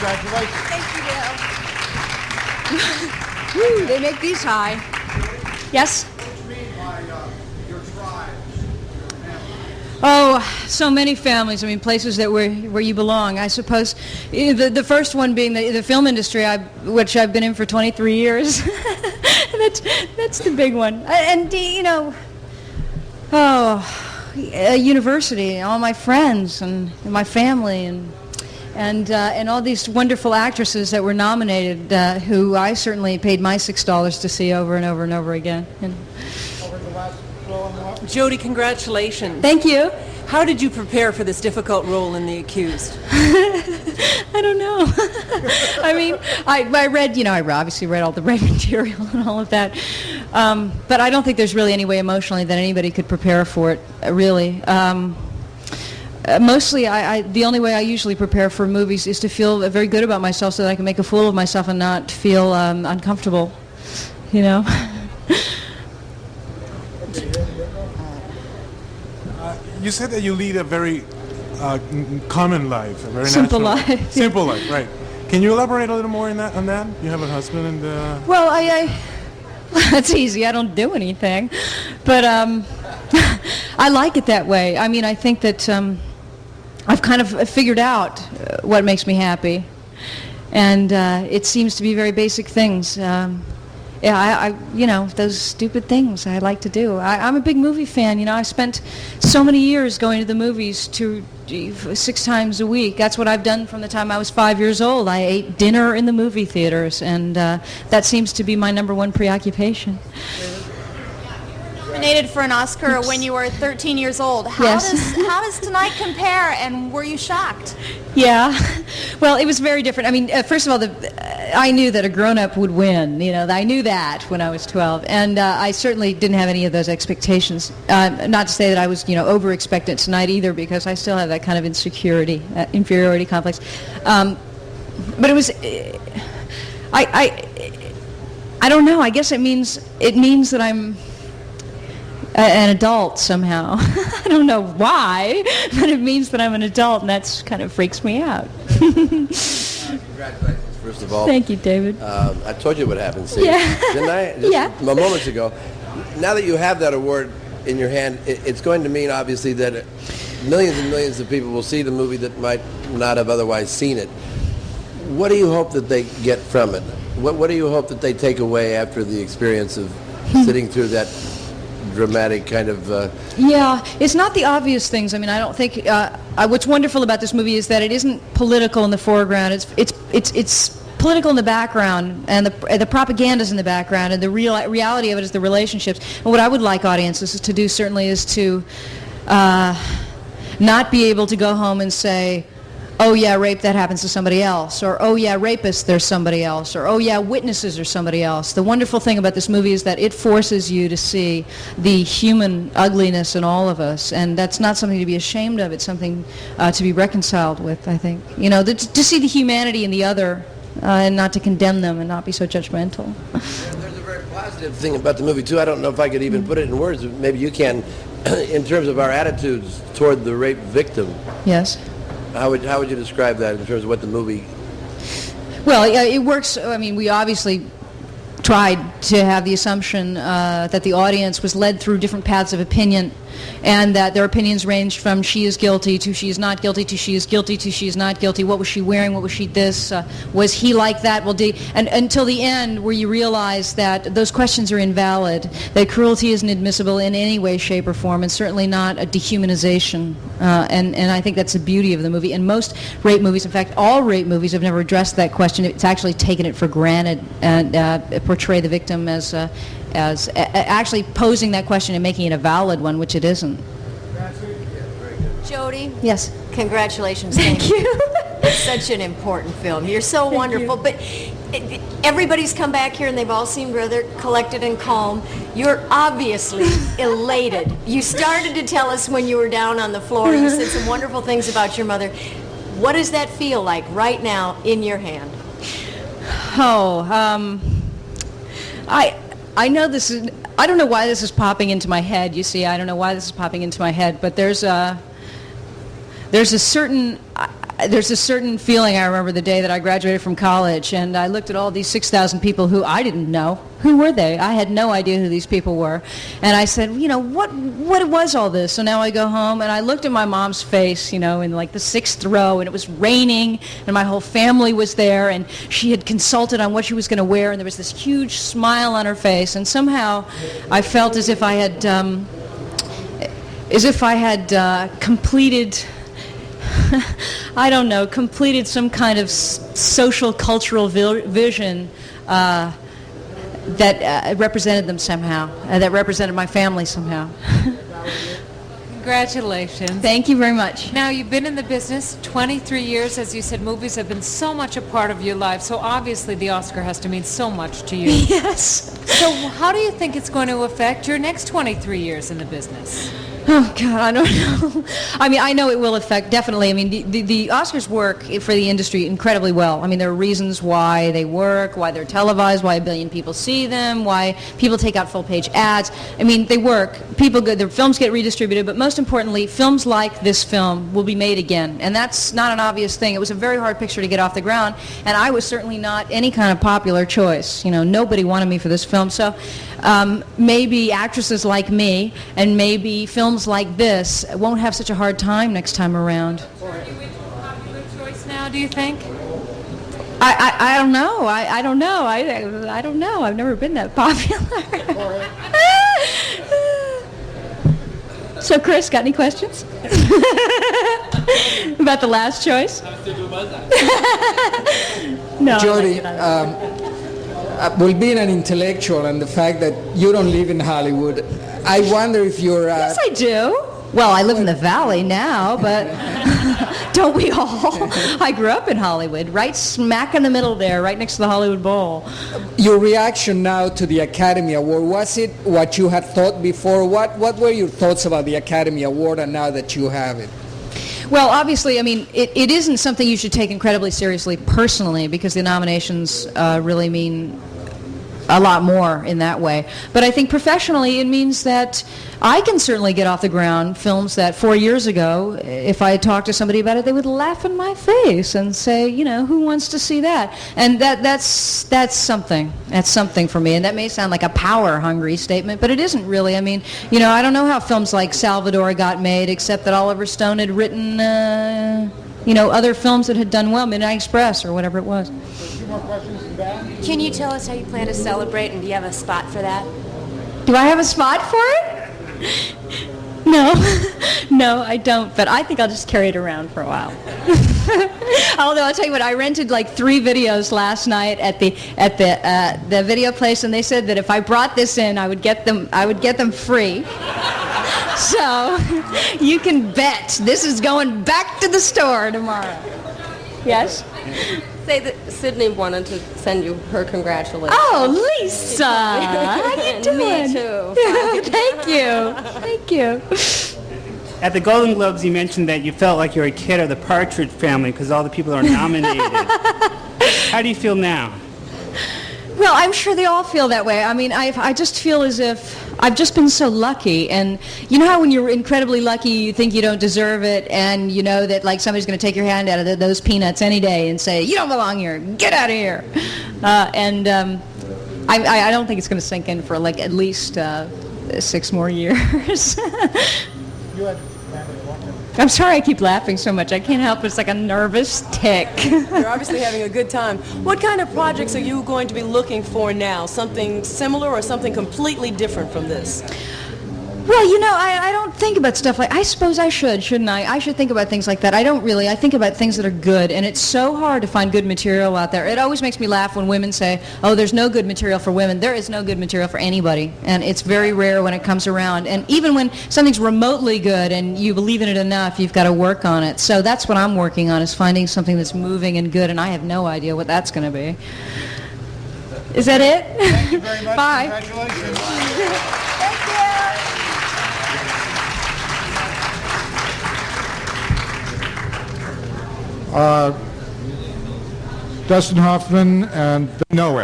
Congratulations. Thank you, Dale. Woo, they make these high. Yes? What do you mean by your tribes, your family? Oh, so many families. I mean, places that where you belong. I suppose the first one being the film industry, which I've been in for 23 years. that's the big one. And you know, university, all my friends and my family and all these wonderful actresses that were nominated, who I certainly paid my $6 to see over and over and over again. And Jodie, congratulations. thank you. How did you prepare for this difficult role in The Accused? I don't know. I mean, I read, I obviously read all the rape material and all of that. But I don't think there's really any way emotionally that anybody could prepare for it, really. Mostly, the only way I usually prepare for movies is to feel very good about myself so that I can make a fool of myself and not feel uncomfortable, You said that you lead a very common life, a very simple natural life. Simple life, right? Can you elaborate a little more on that? You have a husband and. Well, that's easy. I don't do anything, but I like it that way. I mean, I think that I've kind of figured out what makes me happy, and it seems to be very basic things. Those stupid things I like to do. I'm a big movie fan. I spent so many years going to the movies 6 times a week. That's what I've done from the time I was 5 years old. I ate dinner in the movie theaters, and that seems to be my number one preoccupation. Nominated for an Oscar when you were 13 years old. How does tonight compare, and were you shocked? Yeah. Well, it was very different. I mean, first of all, I knew that a grown-up would win. I knew that when I was 12, and I certainly didn't have any of those expectations. Not to say that I was, over-expectant tonight either, because I still have that kind of inferiority complex. But it was, I don't know. I guess it means that I'm an adult somehow. I don't know why, but it means that I'm an adult, and that kind of freaks me out. Congratulations, first of all. Thank you, David. I told you what happened, see? Yeah. Didn't I? Just moments ago. Now that you have that award in your hand, it's going to mean, obviously, that millions and millions of people will see the movie that might not have otherwise seen it. What do you hope that they get from it? What do you hope that they take away after the experience of sitting through that dramatic kind of it's not the obvious things. I mean, I don't think what's wonderful about this movie is that it isn't political in the foreground. It's political in the background, and the propaganda's in the background, and the reality of it is the relationships. And what I would like audiences to do certainly is to not be able to go home and say, oh yeah, rape, that happens to somebody else, or oh yeah, rapist, there's somebody else, or oh yeah, witnesses are somebody else. The wonderful thing about this movie is that it forces you to see the human ugliness in all of us, and that's not something to be ashamed of. It's something to be reconciled with, I think. To see the humanity in the other, and not to condemn them and not be so judgmental. There's a very positive thing about the movie too. I don't know if I could even put it in words. Maybe you can. In terms of our attitudes toward the rape victim. Yes. How would you describe that in terms of what the movie? Well, it works. I mean, we obviously tried to have the assumption that the audience was led through different paths of opinion, and that their opinions ranged from she is guilty to she is not guilty to she is guilty to she is not guilty. What was she wearing? What was she this? Was he like that? Well, and until the end, where you realize that those questions are invalid, that cruelty isn't admissible in any way, shape, or form, and certainly not a dehumanization. And I think that's the beauty of the movie. And most rape movies, in fact, all rape movies have never addressed that question. It's actually taken it for granted and portray the victim as actually posing that question and making it a valid one, which it isn't. Jodie? Yes. Congratulations. Thank you. It's such an important film. You're so wonderful. But everybody's come back here and they've all seemed rather collected and calm. You're obviously elated. You started to tell us when you were down on the floor. You said some wonderful things about your mother. What does that feel like right now in your hand? I know this is, I don't know why this is popping into my head, you see. I don't know why this is popping into my head, but there's a certain, there's a certain feeling. I remember the day that I graduated from college, and I looked at all these 6,000 people who I didn't know. Who were they? I had no idea who these people were. And I said, what was all this? So now I go home, and I looked at my mom's face, in like the 6th row, and it was raining, and my whole family was there, and she had consulted on what she was going to wear, and there was this huge smile on her face, and somehow I felt as if I had completed I don't know, completed some kind of social cultural vision that represented them somehow, that represented my family somehow. Congratulations. Thank you very much. Now, you've been in the business 23 years. As you said, movies have been so much a part of your life, so obviously the Oscar has to mean so much to you. Yes. So how do you think it's going to affect your next 23 years in the business? Oh, God, I don't know. I mean, I know it will affect, definitely. I mean, the Oscars work for the industry incredibly well. I mean, there are reasons why they work, why they're televised, why 1 billion people see them, why people take out full-page ads. I mean, they work. Their films get redistributed, but most importantly, films like this film will be made again. And that's not an obvious thing. It was a very hard picture to get off the ground, and I was certainly not any kind of popular choice. Nobody wanted me for this film. So maybe actresses like me and maybe films like this won't have such a hard time next time around. Are you into a popular choice now, do you think? I don't know. I don't know. I don't know. I've never been that popular. So, Chris, got any questions? About the last choice? No. Jodie, well, being an intellectual and the fact that you don't live in Hollywood, I wonder if you're... Yes, I do. Well, I live in the Valley now, but don't we all? I grew up in Hollywood, right smack in the middle there, right next to the Hollywood Bowl. Your reaction now to the Academy Award, was it what you had thought before? What were your thoughts about the Academy Award and now that you have it? Well, obviously, I mean, it isn't something you should take incredibly seriously personally, because the nominations really mean a lot more in that way. But I think professionally it means that I can certainly get off the ground films that 4 years ago, if I had talked to somebody about it, they would laugh in my face and say, who wants to see that? And that's something. That's something for me. And that may sound like a power-hungry statement, but it isn't really. I mean, I don't know how films like Salvador got made, except that Oliver Stone had written, other films that had done well, Midnight Express or whatever it was. Can you tell us how you plan to celebrate, and do you have a spot for that? Do I have a spot for it? No. No, I don't, but I think I'll just carry it around for a while. Although I'll tell you what, I rented like 3 videos last night at the video place, and they said that if I brought this in, I would get them free. So you can bet this is going back to the store tomorrow. Yes? Say that Sydney wanted to send you her congratulations. Oh, Lisa! How you doing? Me too. Thank you. Thank you. At the Golden Globes, you mentioned that you felt like you were a kid of the Partridge Family because all the people are nominated. How do you feel now? Well, I'm sure they all feel that way. I mean, I just feel as if I've just been so lucky. And you know how when you're incredibly lucky, you think you don't deserve it, and you know that like somebody's going to take your hand out of those peanuts any day and say, you don't belong here, get out of here. I don't think it's going to sink in for like at least 6 more years. I'm sorry I keep laughing so much. I can't help it. It's like a nervous tick. You're obviously having a good time. What kind of projects are you going to be looking for now? Something similar or something completely different from this? Well, I don't think about stuff like, I suppose I should, shouldn't I? I should think about things like that. I don't really. I think about things that are good, and it's so hard to find good material out there. It always makes me laugh when women say, oh, there's no good material for women. There is no good material for anybody, and it's very rare when it comes around. And even when something's remotely good and you believe in it enough, you've got to work on it. So that's what I'm working on, is finding something that's moving and good, and I have no idea what that's going to be. Is that it? Thank you very much. Bye. Congratulations. Thank you. Dustin Hoffman and Noel.